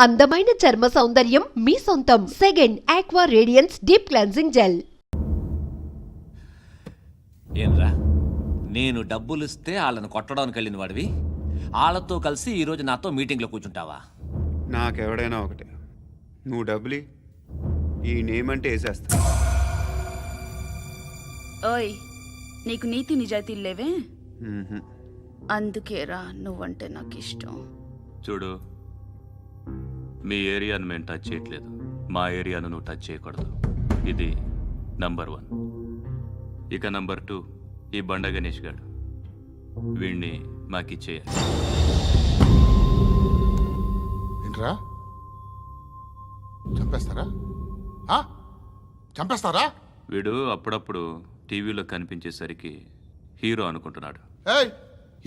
అందమైన చర్మ సౌందర్యం మీ సొంతం. Second aqua radiance deep cleansing gel. ఏంరా, నేను డబ్బులు ఇస్తే వాళ్ళని కొట్టడానికి వెళ్ళిన వాడివి, వాళ్ళతో కలిసి ఈరోజు నాతో మీటింగ్లో కూర్చుంటావా? నాకెవడైనా ఒకటే, నువ్వు డబ్బులి, ఈ నేమ్ అంటే వేసేస్తా. ఓయ్, నీకు నీతి నిజాయితీలు లేవే? అందుకేరా నువ్వంటే నాకు ఇష్టం. చూడు, మీ ఏరియాను మేము టచ్ చేయట్లేదు, మా ఏరియాను నువ్వు టచ్ చేయకూడదు. ఇది నంబర్ 1. ఇక నంబర్ 2, ఈ బండ గణేష్ గారు, వీణ్ణి మాకిచ్చేయాలి. ఏంట్రా, చంపేస్తారా? చంపేస్తారా? వీడు అప్పుడప్పుడు టీవీలో కనిపించేసరికి హీరో అనుకుంటున్నాడు. ఏయ్,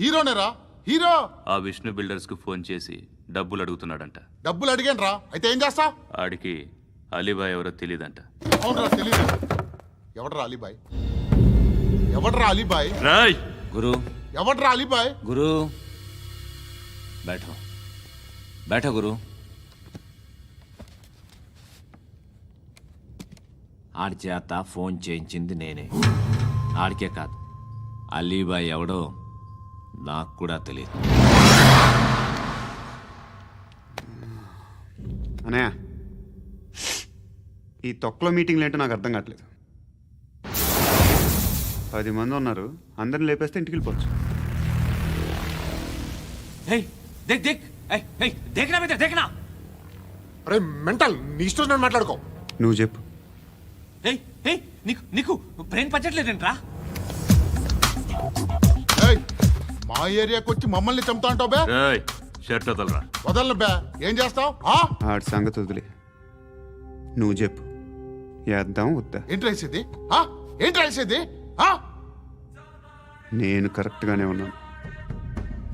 హీరోనేరా, హీరో. ఆ విష్ణు బిల్డర్స్కు ఫోన్ చేసి డబ్బులు అడుగుతున్నాడంట. డబ్బులు అడిగాను రా, అయితే ఏం చేస్తా? ఆడికి అలీబాయ్ ఎవరో తెలియదంట. అవునరా, తెలీదు. ఎవడరా అలీబాయ్? ఎవడరా అలీబాయ్? రాయ్ గురు, ఎవడరా అలీబాయ్? గురు बैठो बैठो గురు. ఆడి చేత ఫోన్ చేయించింది నేనే. ఆడికే కాదు, అలీబాయ్ ఎవడో నాకు కూడా తెలియదు. అనయ్య, ఈ తొక్కలో మీటింగ్లు ఏంటో నాకు అర్థం కావట్లేదు. 10 మంది ఉన్నారు, అందరిని లేపేస్తే ఇంటికి వెళ్ళిపోవచ్చు. దేక్ దేక్ దేఖనా బేటా, దేఖనా. అరే మెంటల్, నీ ఇష్టం నేను మాట్లాడుకో. నువ్వు చెప్పు. నీకు నీకు బ్రెయిన్ పచ్చట్లేదంట్రా? మా ఏరియాకి వచ్చి మమ్మల్ని చంపుతా అంటావు బే? రాయ్, షర్ట్ వదలరా. వదలను బే, ఏం చేస్తావు? ఆడి సంగతి వదిలే, నువ్వు చెప్పు, వేద్దాం వద్దా? ఏంటి రాసేది? ఏంటి రాసేది? నేను కరెక్ట్గానే ఉన్నాను,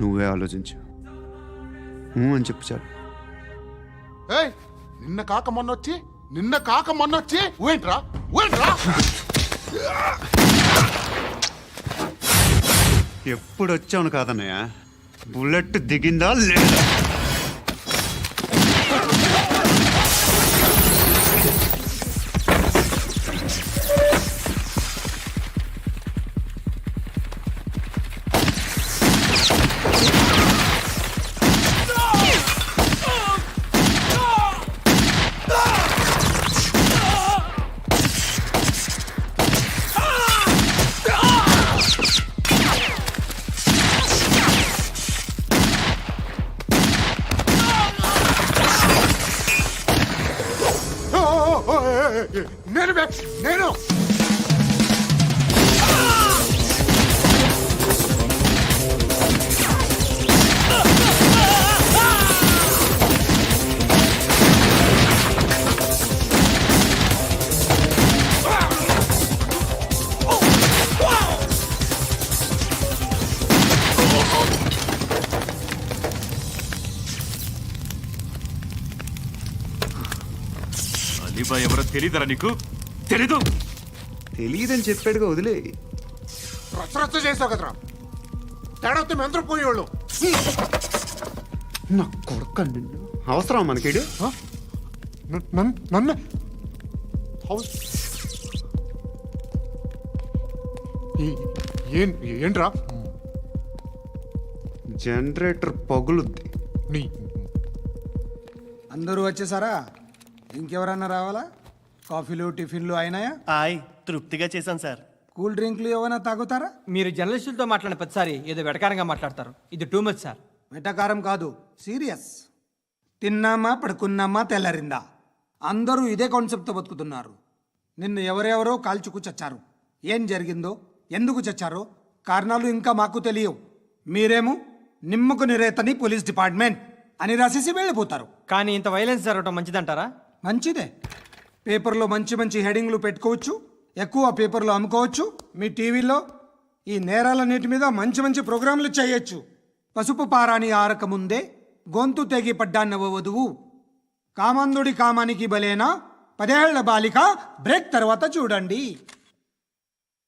నువ్వే ఆలోచించు. అని చెప్పు చాలు. ఏయ్, నిన్న కాక మొన్నొచ్చి ఊయంట్రా. ఎప్పుడు వచ్చావును కాదన్నయ్య, బుల్లెట్ దిగిందా లేదా? నేను అలీబాయ్ ఎవరో తెలీదరా నీకు? తెలియదని చెప్పాడుగా, వదిలే. రచ్చ చేసావు కదరా, తేడా వస్తే మెంతరం పోయేవాళ్ళు. నా కొడుకు నిన్ను అవసరం మనకిడు. నన్ను ఏంట్రా? జనరేటర్ పగులుద్ది. నీ అందరూ వచ్చేసారా? ఇంకెవరన్నా రావాలా? కాఫీలు టిఫిన్లు అయినాయా? తృప్తిగా చేశాను సార్. కూల్ డ్రింక్లు ఏమైనా తాగుతారా? మీరు జర్నలిస్టులతో మాట్లాడిన ప్రతిసారి ఏదో వెటకారంగా మాట్లాడతారు. ఇది టూ మచ్ సార్. వెటకారం కాదు, సీరియస్. తిన్నామా పడుకున్నామా తెల్లరిందా, అందరూ ఇదే కాన్సెప్ట్తో బతుకుతున్నారు. నిన్ను ఎవరెవరో కాల్చుకు చచ్చారు. ఏం జరిగిందో, ఎందుకు చచ్చారో కారణాలు ఇంకా మాకు తెలియవు. మీరేమో నిమ్మకు నిరేతని పోలీస్ డిపార్ట్మెంట్ అని రాసేసి వెళ్ళిపోతారు. కానీ ఇంత వైలెన్స్ జరగడం మంచిదంటారా? మంచిదే. పేపర్లో మంచి మంచి హెడింగ్లు పెట్టుకోవచ్చు, ఎక్కువ పేపర్లు అమ్ముకోవచ్చు. మీ టీవీలో ఈ నేరాలన్నిటి మీద మంచి మంచి ప్రోగ్రాంలు చేయొచ్చు. పసుపు పారాని ఆరక ముందే గొంతు తెగి పడ్డాన్నవ వధువు, కామందుడి కామానికి బలేనా 10 ఏళ్ల బాలిక బ్రేక్ తర్వాత చూడండి.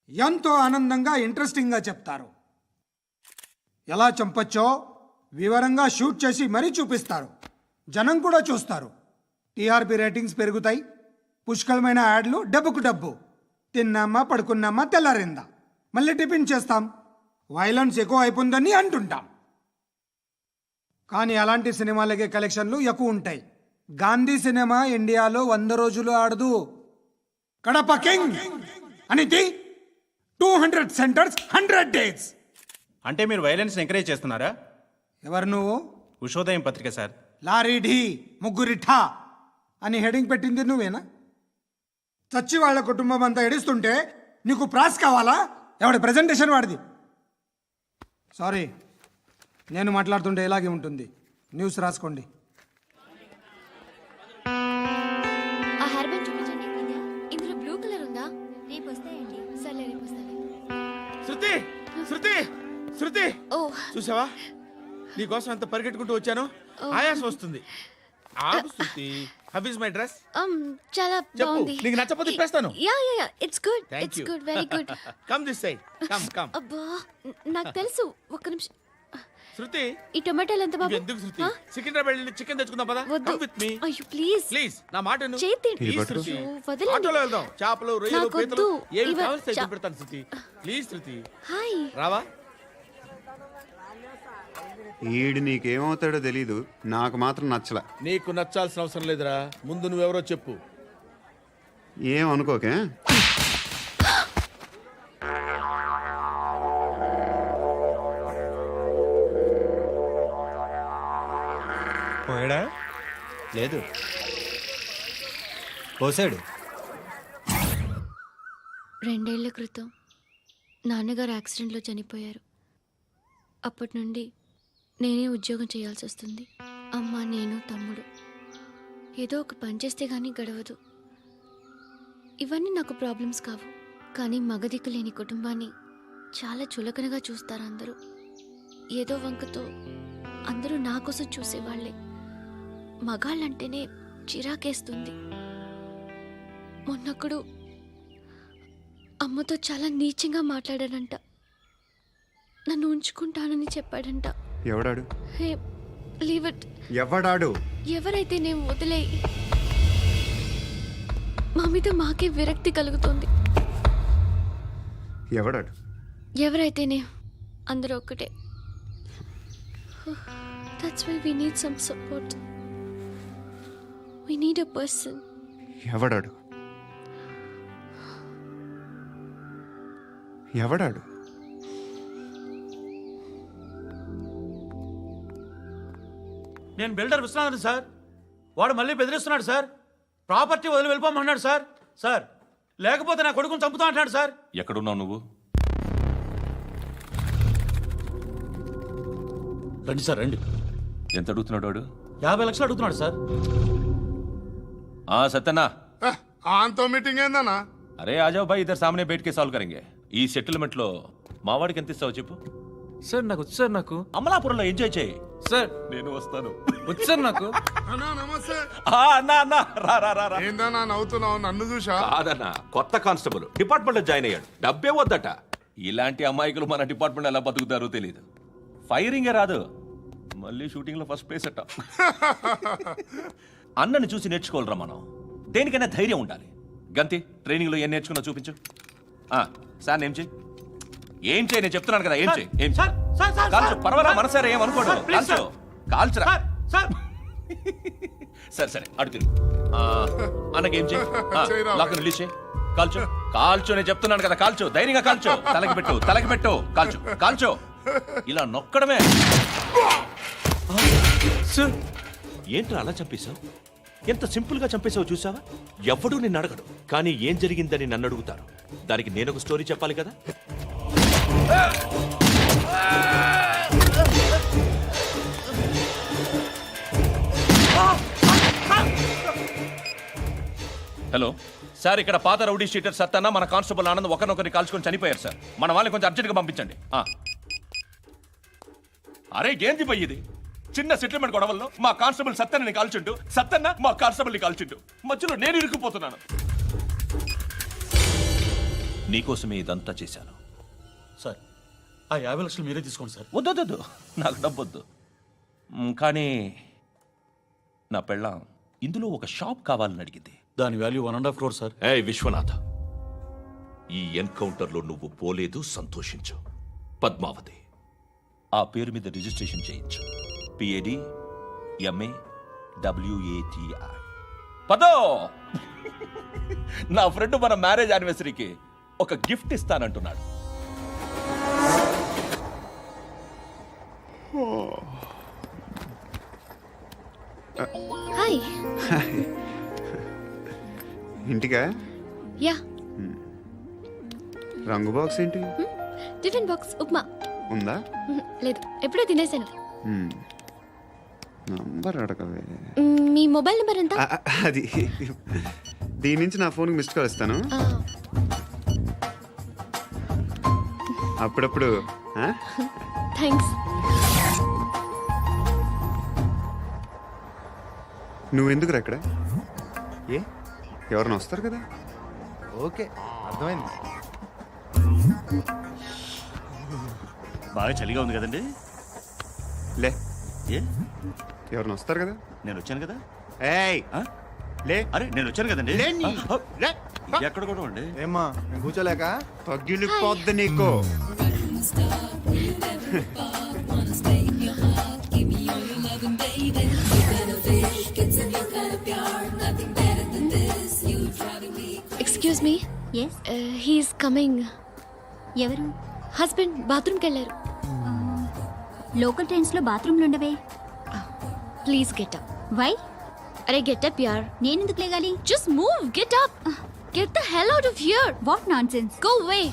ఎంతో ఆనందంగా ఇంట్రెస్టింగ్గా చెప్తారు. ఎలా చంపచ్చో వివరంగా షూట్ చేసి మరీ చూపిస్తారు. జనం కూడా చూస్తారు. టీఆర్పీ రేటింగ్స్ పెరుగుతాయి. పుష్కలమైన యాడ్లు, డబ్బుకు డబ్బు. తిన్నామా, పడుకున్నామా, తెల్లారిందా, మళ్ళీ టిఫిన్ చేస్తాం. వైలెన్స్ ఎక్కువ అయిపోయిందని అంటుంటాం. కానీ అలాంటి సినిమాలకే కలెక్షన్లు ఎక్కువ ఉంటాయి. గాంధీ సినిమా ఇండియాలో 100 రోజులు ఆడదు. కడప కింగ్ అనితి 200 సెంటర్స్ 100 డేస్. అంటే మీరు వైలెన్స్ ఎంకరేజ్ చేస్తున్నారా? ఎవరు నువ్వు? ఉషోదయం పత్రిక సార్. లారీ ఢీ ముగ్గురి ఠా అని హెడింగ్ పెట్టింది నువ్వేనా? చచ్చి వాళ్ళ కుటుంబం అంతా ఎడుస్తుంటే నీకు ప్రాస్ కావాలా? ఎవడి ప్రజెంటేషన్ వాడిది. సారీ, నేను మాట్లాడుతుంటే ఇలాగే ఉంటుంది. న్యూస్ రాసుకోండి. ఆ హెయిర్ బ్యాండ్ చూపించండి. ఇందులో బ్లూ కలర్ ఉందా? రేపు వస్తాయండి. సర్లే, రేపు వస్తాయి. శృతి శృతి శృతి, ఓ, చూసావా నీకోసం ఎంత పరిగెట్టుకుంటూ వచ్చాను. ఆయాసం వస్తుంది. ఆగు Shruti. How is my dress? చాలా చెప్పు. బాగుంది. నీకు నచ్చకపోతే తిప్పేస్తాను. Yeah yeah yeah, it's good. Thank it's you. Good, very good. Come this side. Come come. అబ్బా, నాకు తెలుసు. ఒక్క నిమిషం. శృతి, ఈ టొమాటోలు ఎంత బాబు? ఎందుకు శృతి? సికింద్రాబాద్ వెళ్ళి చికెన్ తెచ్చుకుందాం పదా. వద్దు. కమ్ విత్ మీ అయ్యో ప్లీజ్ ప్లీజ్. నా మాట విను. చేతి Please, శృతి. వదలండి. ఆటోలో వెళ్దాం. చేపలు, రొయ్యలు, నాకు పీతలు వద్దు. ఏమి ఇవ- కావాలి చా- పెడతాను శృతి. Please Shruti. హాయ్. రావా? ఈడు నీకేమవుతాడో తెలీదు, నాకు మాత్రం నచ్చలా. నీకు నచ్చాల్సిన అవసరం లేదురా. ముందు నువ్వెవరో చెప్పు. ఏం అనుకోకే. పోయాడా? లేదు, పోసాడు. 2 ఏళ్ల క్రితం నాన్నగారు యాక్సిడెంట్లో చనిపోయారు. అప్పటి నుండి నేనే ఉద్యోగం చేయాల్సి వస్తుంది. అమ్మ, నేను, తమ్ముడు ఏదో ఒక పని చేస్తే కానీ గడవదు. ఇవన్నీ నాకు ప్రాబ్లమ్స్ కావు, కానీ మగదిక్కు లేని కుటుంబాన్ని చాలా చులకనగా చూస్తారు అందరూ. ఏదో వంకతో అందరూ నా కోసం చూసేవాళ్లే. మగాళ్ళంటేనే చిరాకేస్తుంది. మొన్నొక్కడు అమ్మతో చాలా నీచంగా మాట్లాడాడంట. నన్ను ఉంచుకుంటానని చెప్పాడంట. ఎవడాడు? హే, లీవ్ ఇట్. ఎవడాడు? ఎవరైతే నేను వదిలే. మా మీద మాకే విరక్తి కలుగుతుంది. ఎవడాడు? ఎవరైతేనే అందరూ ఒక్కటే. That's why we need some support. We need a person. ఎవడాడు? ఎవడాడు? నేను బిల్డర్ విశ్వనాథన్ సార్. వాడు మళ్ళీ బెదిరిస్తున్నాడు సార్. ప్రాపర్టీ వదిలి వెళ్ళిపోమన్నాడు సార్. సార్, లేకపోతే నా కొడుకుని చంపుతా అంటున్నాడు సార్. ఎక్కడున్నావు నువ్వు? రండి సార్, రండి. ఎంత అడుగుతున్నాడు వాడు? 50 లక్షలు అడుగుతున్నాడు సార్. సత్యనా, ఆంతో మీటింగ్ ఏందన్నా? అరే ఆజావ్ భాయ్, ఇద్దరు సామనే బయట కే సాల్వ్ కరెంగే. ఈ సెటిల్మెంట్ లో మావాడికి ఎంత ఇస్తావు చెప్పు. సార్ నాకు వచ్చు సార్. నాకు అమలాపురంలో ఎంజాయ్ చేయి సార్. నేను వస్తాను. వచ్చు సార్ నాకు. అన్నా నమస్తే. అన్నా అన్నా, రా రా రా రా. ఏందన్నా నవ్వుతున్నావు? నన్ను చూసా? కాదన్నా, కొత్త కానిస్టేబుల్ డిపార్ట్మెంట్ లో జాయిన్ అయ్యాడు. డబ్బే వద్దట. ఇలాంటి అమాయకులు మన డిపార్ట్మెంట్ ఎలా బతుకుతారో తెలియదు. ఫైరింగే రాదు, మళ్ళీ షూటింగ్ లో ఫస్ట్ ప్లేస్ అట్ట. అన్నని చూసి నేర్చుకోవాలరా మనం. దేనికైనా ధైర్యం ఉండాలి. గంతి, ట్రైనింగ్ లో ఏం నేర్చుకున్నా చూపించు. సార్ ఏం చేయి, ఏం చేయి, నేను చెప్తున్నాను కదా. ఏం చేయి, ఏం చేయి. కాల్చు, పర్వాలా, మనసారా ఏమనుకోడు. కాల్చు, కాల్చురా. సరే సరే, అడు తిరుగు. అన్నకేం చేయి, లాక్ రిలీజ్ చేయి. కాల్చు, కాల్చు, నేను చెప్తున్నాను కదా. కాల్చు, ధైర్యంగా కాల్చు. తలకి పెట్టు, తలకి పెట్టు. కాల్చు, కాల్చు. ఇలా నొక్కడమే. ఏంట్రా అలా చంపేశావు? ఎంత సింపుల్ గా చంపేశావు చూసావా? ఎవ్వడూ నిన్ను అడగడు, కానీ ఏం జరిగిందని నన్ను అడుగుతారు. దానికి నేను ఒక స్టోరీ చెప్పాలి కదా. హలో సార్, ఇక్కడ పాత రౌడీ షీటర్ సత్తన్న, మన కానిస్టేబుల్ ఆనంద్ ఒకరినొకరిని కాల్చుకొని చనిపోయారు సార్. మన వాళ్ళని కొంచెం అర్జెంట్గా పంపించండి. అరే ఏంది పోయి ఇది? చిన్న సెటిల్మెంట్ గొడవల్లో మా కానిస్టేబుల్ సత్తన్నని కాల్చుంటూ, సత్తన్న మా కానిస్టేబుల్ని కాల్చుంటూ, మధ్యలో నేను ఇరుక్కుపోతున్నాను. నీకోసమే ఇదంతా చేశాను సార్, ఆ 50 లక్షలు మీరే తీసుకోండి సార్. వద్దొద్దు, నాకు డబ్బొద్దు. కానీ నా పెళ్ళాం ఇందులో ఒక షాప్ కావాలని అడిగింది. దాని వాల్యూ 1.5 crore సార్. ఏ విశ్వనాథ, ఈ ఎన్కౌంటర్లో నువ్వు పోలేదు, సంతోషించు. పద్మావతి ఆ పేరు మీద రిజిస్ట్రేషన్ చేయించు. PAD MA WATI. పదో, నా ఫ్రెండ్ మన మ్యారేజ్ యానివర్సరీకి ఒక గిఫ్ట్ ఇస్తానంటున్నాడు. హాయ్. ఇంటికా? యా. రంగు బాక్స్ ఏంటి? Tiffin box upma. ఉందా? లేదు, ఎప్పుడో తినేసాను. నంబర్ అడగవే. మీ మొబైల్ నెంబర్ ఎంత? అది దీని నుంచి నా ఫోన్కి మిస్డ్ కాల్ ఇస్తాను. అప్పుడప్పుడు. థ్యాంక్స్. నువ్వెందుకు అక్కడ? ఏ ఎవరైనా వస్తారు కదా? ఓకే, అర్థమైంది. బాగా చలిగా ఉంది కదండి. లే, ఏ ఎవరైనా వస్తారు కదా? నేను వచ్చాను కదా. ఏయ్ లే. అరే నేను వచ్చాను కదండి. లే. ఎక్కడ కూడా అండి. ఏమ్మా నేను కూర్చోలేక? తగ్గిలిపోద్ది నీకు. Excuse me. Yes, he's coming. ఎవరు? హస్బెండ్ బాత్రూమ్కి వెళ్ళారు. లోకల్ ట్రైన్స్లో బాత్రూమ్లు ఉండవే. Please get up. వై? అరే గెట్ అప్ యార్. నేనెందుకు లేగాలి? Just move, get up. Get the hell out of here. What nonsense. Go away.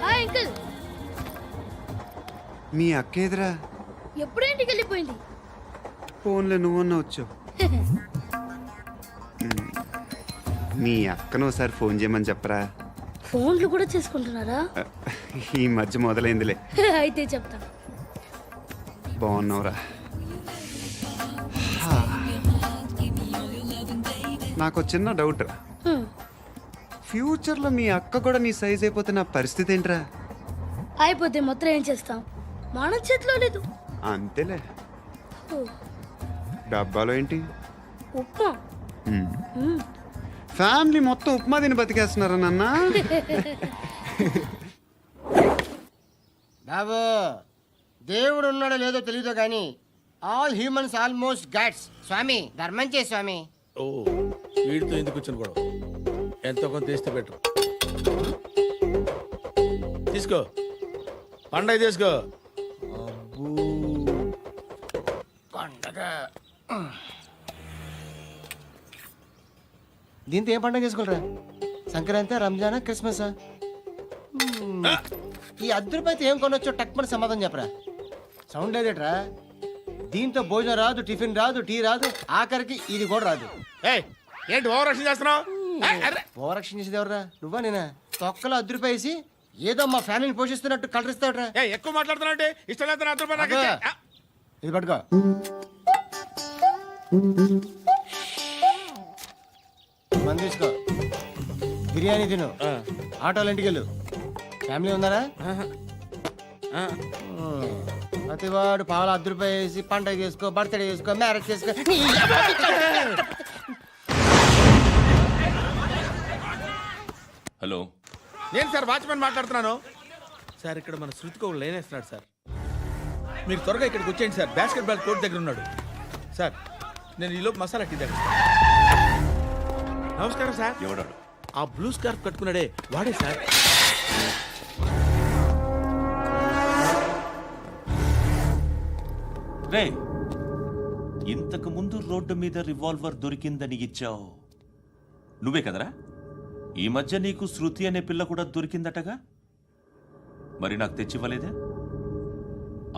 Hi uncle. మీ అక్క ఎదురా? ఎప్పుడు ఇంటికి వెళ్ళిపోయింది? ఫోన్లో నువ్వన్నా వచ్చావు. మీ అక్కను ఒకసారి ఫోన్ చేయమని చెప్పరా. ఫోన్లు కూడా చేసుకుంటున్నారా? ఈ మధ్య మొదలైందిలే. అయితే చెప్తా. బాగున్నావురా? నాకు చిన్న డౌట్ రా. ఫ్యూచర్లో మీ అక్క కూడా నీ సైజ్ అయిపోతే నా పరిస్థితి ఏంట్రా? అయిపోతే మొత్తం ఏం చేస్తాం? మన చేతిలో లేదు. అంతేలే. డబ్బాలో ఏంటి? ఉప్మా. ఫ్యామిలీ మొత్తం ఉప్మా తిని బతికేస్తున్నారా నాన్న? బాబు, దేవుడు ఉన్నాడో లేదో తెలియదు కానీ ఆల్ హ్యూమన్స్ ఆల్మోస్ట్ గాడ్స్. స్వామి ధర్మం చే స్వామి. ఓ, వీడితో ఎందుకు వచ్చిన గొడవ? ఎంతో కొంత తీస్తే బెటర్. తీసుకో, పండగ తీసుకో. పండగ దీంతో ఏం పండగ చేసుకోలేరా? సంక్రాంతి, రంజానా, క్రిస్మసా? ఈ ₹10 ఏం కొనొచ్చో టక్మని సమాధానం చెప్పరా. సౌండ్ లేదేట్రా? దీంతో భోజనం రాదు, టిఫిన్ రాదు, టీ రాదు, ఆఖరికి ఇది కూడా రాదు. ఏంటి ఓవర్ రక్షణ చేస్తున్నావు? ఓవరాక్షన్ చేసేది ఎవరా? నువ్వా నేనా? తొక్కలో ₹10 వేసి ఏదో మా ఫ్యామిలీని పోషిస్తున్నట్టు కలరిస్తావుట్రా. ఎక్కువ మాట్లాడుతున్నావు అంటే ఇష్టం లేదు. ఇది పట్టుకో. మంది తీసుకో, బిర్యానీ తిను, ఆటోలు ఇంటికి వెళ్ళు. ఫ్యామిలీ ఉన్నారా? ప్రతివాడు పావులు ₹10 వేసి పండగ చేసుకో, బర్త్డే చేసుకో, మ్యారేజ్ చేసుకో. హలో, నేను సార్ వాచ్మెన్ మాట్లాడుతున్నాను. సార్ ఇక్కడ మన శృతికో లేనేస్తున్నాడు సార్. మీరు త్వరగా ఇక్కడికి వచ్చేయండి సార్. బాస్కెట్ బాల్ కోర్ట్ దగ్గర ఉన్నాడు సార్. నేను ఈలోపు మసాలా టీ దగ్గర. నమస్కారం సార్. ఎవడాడు? ఆ బ్లూ స్కార్ఫ్ కట్టుకున్నాడే వాడే సార్. రే, ఇంతకు ముందు రోడ్డు మీద రివాల్వర్ దొరికిందని ఇచ్చావు నువ్వే కదరా? ఈ మధ్య నీకు శృతి అనే పిల్ల కూడా దొరికిందటగా? మరి నాకు తెచ్చివ్వలేదే?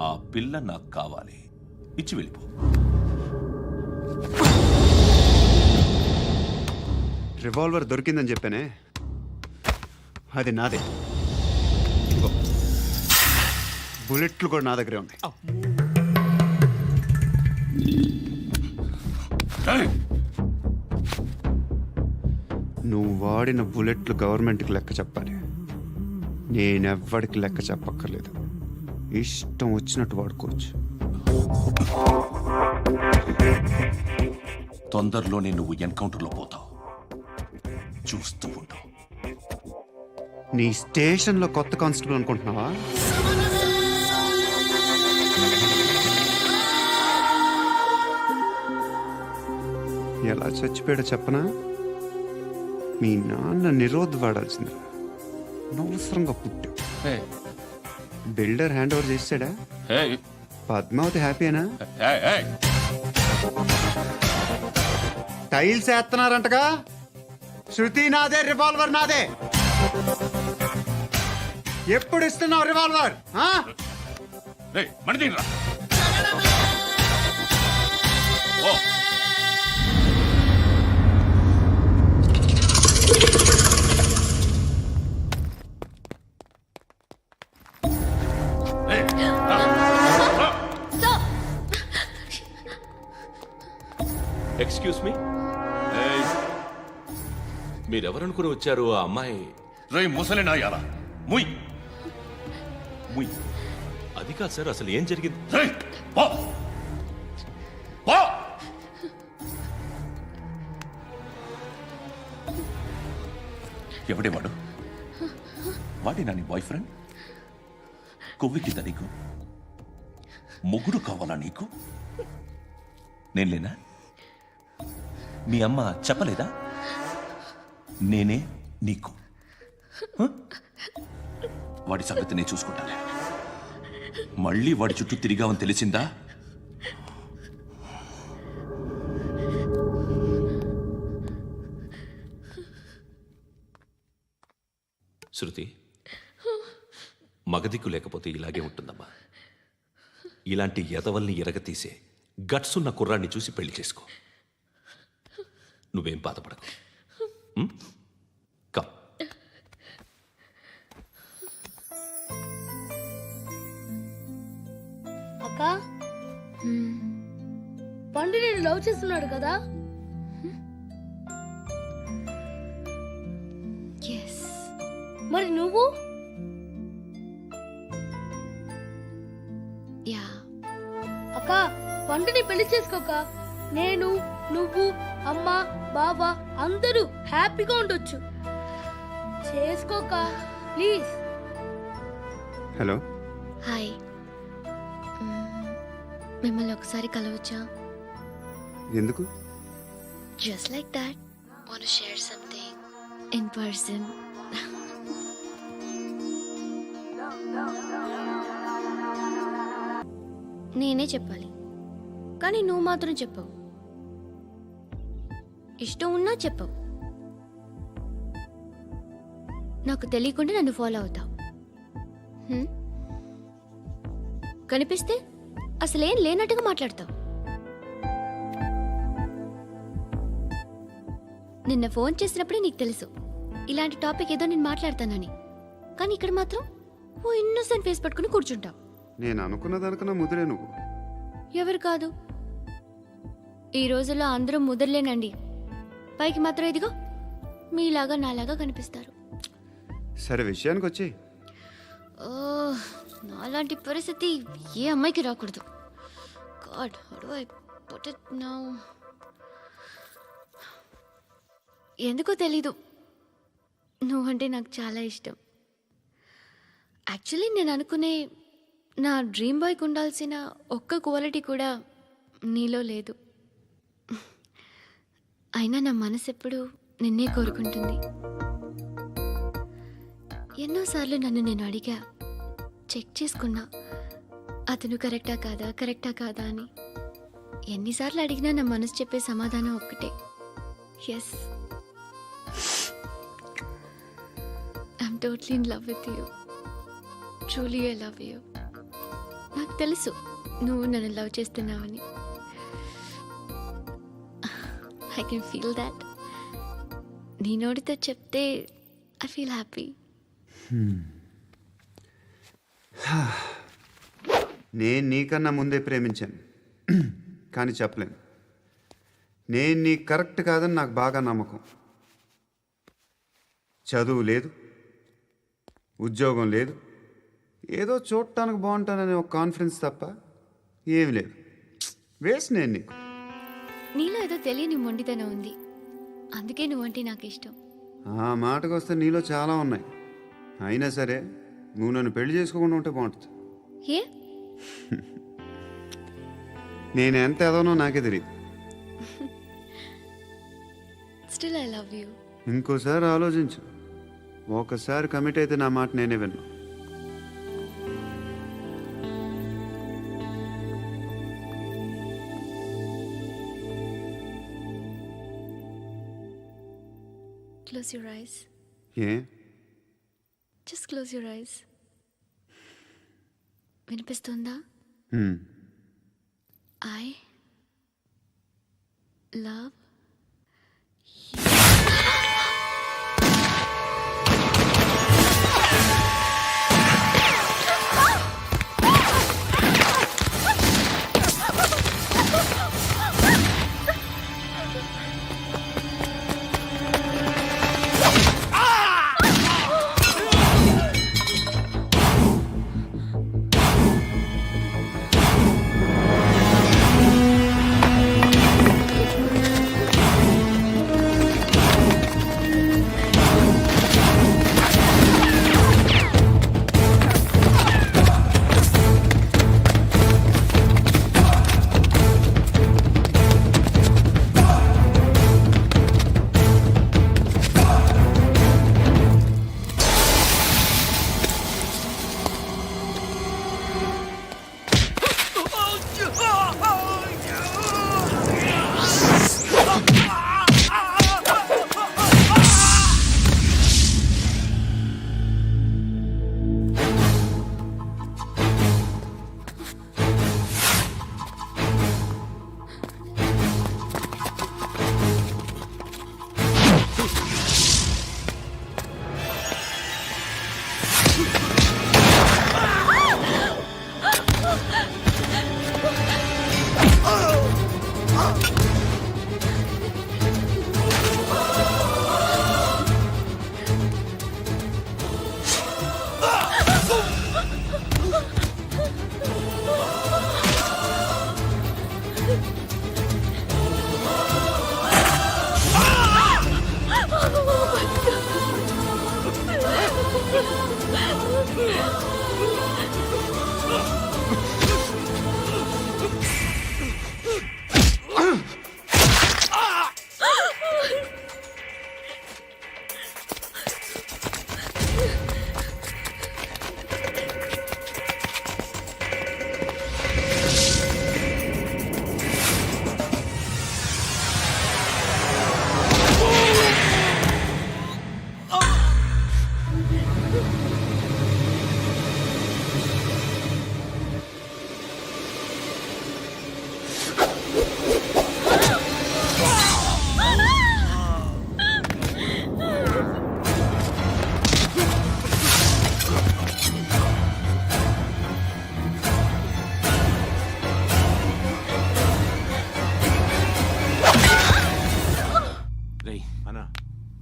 ఆ పిల్ల నాకు కావాలి, ఇచ్చి వెళ్ళిపో. రివాల్వర్ దొరికిందని చెప్పానే, అది నాదే. ఇదిగో, బుల్లెట్లు కూడా నా దగ్గరే ఉన్నాయి. నువ్వు వాడిన బుల్లెట్లు గవర్నమెంట్కి లెక్క చెప్పాలి. నేనెవ్వడికి లెక్క చెప్పక్కర్లేదు, ఇష్టం వచ్చినట్టు వాడుకోవచ్చు. తొందరలోనే నువ్వు ఎన్కౌంటర్లో పోతావు, చూస్తూ ఉంటావు. నీ స్టేషన్లో కొత్త కానిస్టేబుల్ అనుకుంటున్నావా? ఎలా చచ్చిపోయాడో చెప్పనా? మీ నాన్న నిరోధ్ వాడాల్సింది, అనవసరంగా పుట్టావు. బిల్డర్ హ్యాండ్ ఓవర్ చేసాడా? పద్మావతి హ్యాపీనా? టైల్స్ వేస్తున్నారంటగా. శృతి నాదే, రివాల్వర్ నాదే. ఎప్పుడు ఇస్తున్నావు రివాల్వర్? ఎక్స్క్యూజ్ మీ, మీరెవరనుకుని వచ్చారు? ఆ అమ్మాయి రేయ్ ముసలి నాయాలా, ముయ్ ముయ్. అది కాదు సార్, అసలు ఏం జరిగింది? రేయ్ పో పో. ఎవడే వాడు? వాడేనా నీ బాయ్ ఫ్రెండ్? కొవ్వికిందా నీకు? మొగుడు కావాలా నీకు? నేను లేనా? మీ అమ్మ చెప్పలేదా నేనే నీకు? వాడి సంగతి నేను చూసుకుంటానే. మళ్ళీ వాడి చుట్టూ తిరిగావని తెలిసిందా? శృతి, మగదిక్కు లేకపోతే ఇలాగే ఉంటుందమ్మా. ఇలాంటి ఎదవల్ని ఎరగతీసే గట్స్ ఉన్న కుర్రాన్ని చూసి పెళ్లి చేసుకో. నువ్వేం బాధపడకు. కమ్. అక్క, పండు నేను లవ్ చేస్తున్నాడు కదా? మరి నువ్వు? యా. అక్క, పండుని పెళ్లి చేసుకోక నేను, నువ్వు, అమ్మ, బావ అందరూ హ్యాపీగా ఉండొచ్చు. చేసుకోక ప్లీజ్. హలో. హాయ్. మిమ్మల్ని ఒకసారి కలవచ్చా? ఎందుకు? Just like that. Want to share something in person. నేనే చెప్పాలి, కానీ నువ్వు మాత్రం చెప్పవు. ఇష్టం ఉన్నా చెప్పవు. నాకు తెలియకుండా నన్ను ఫాలో అవుతావు. కనిపిస్తే అసలేం లేనట్టుగా మాట్లాడతావు. నిన్న ఫోన్ చేసినప్పుడే నీకు తెలుసు ఇలాంటి టాపిక్ ఏదో నేను మాట్లాడతానని, కానీ ఇక్కడ మాత్రం ఓ ఇన్నోసెంట్ ఫేస్ పట్టుకుని కూర్చుంటావు. నేను అనుకున్నదానికన్నా ముదిరే నువ్వు. ఎవరు కాదు, ఈ రోజుల్లో అందరూ ముదరలేనండి. పైకి మాత్రం ఇదిగో మీలాగా నాలాగా కనిపిస్తారు. సరే విషయానికి వచ్చి. నాలాంటి పరిస్థితి ఏ అమ్మాయికి రాకూడదు. God, how do I put it now? ఎందుకో తెలీదు, నువ్వంటే నాకు చాలా ఇష్టం. యాక్చువల్లీ నేను అనుకునే నా డ్రీమ్ బాయ్కి ఉండాల్సిన ఒక్క క్వాలిటీ కూడా నీలో లేదు. అయినా నా మనసు ఎప్పుడు నిన్నే కోరుకుంటుంది. ఎన్నోసార్లు నన్ను నేను అడిగా, చెక్ చేసుకున్నా అతను కరెక్టా కాదా అని. ఎన్నిసార్లు అడిగినా నా మనసు చెప్పే సమాధానం ఒక్కటే, yes, I'm totally in love with you. Truly I love you. నాకు తెలుసు నువ్వు నన్ను లవ్ చేస్తున్నావని. I can feel that. నీ నోటితో చెప్తే ఐ ఫీల్ హ్యాపీ. నేను నీకన్నా ముందే ప్రేమించాను, కానీ చెప్పలేను. నేను నీకు కరెక్ట్ కాదని నాకు బాగా నమ్మకం. చదువు లేదు, ఉద్యోగం లేదు, ఏదో చూడటానికి బాగుంటాననే ఒక కాన్ఫిడెన్స్ తప్ప ఏమి లేదు. వేస్ట్ నేను నీకు. నీలో ఏదో తెలియని మొండితనం ఉంది, అందుకే నువ్వంటే నాకు ఇష్టం. ఆ మాటకు వస్తే నీలో చాలా ఉన్నాయి. అయినా సరే నువ్వు నన్ను పెళ్లి చేసుకోకుండా ఉంటే బాగుంటుంది. ఏ? నేను ఎంత ఎదవనో నాకే తెలియదు. Still I love you. ఇంకోసారి ఆలోచించు. ఒకసారి కమిట్ అయితే నా మాట నేనే విన్నా. Close your eyes. A Just close your eyes. వినిపిస్తుందా? I love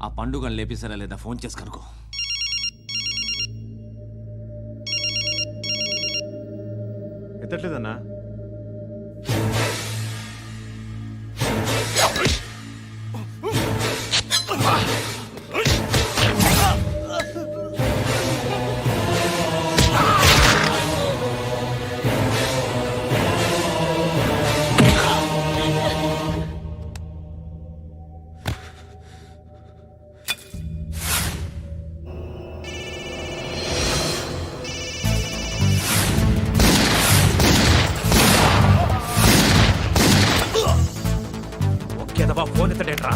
ఆ పండుగను లేపేసారా లేదా ఫోన్ చేసి కనుకో. ఎత్తట్లేదన్నా. ఫోన్ ఎత్తడేట్రా?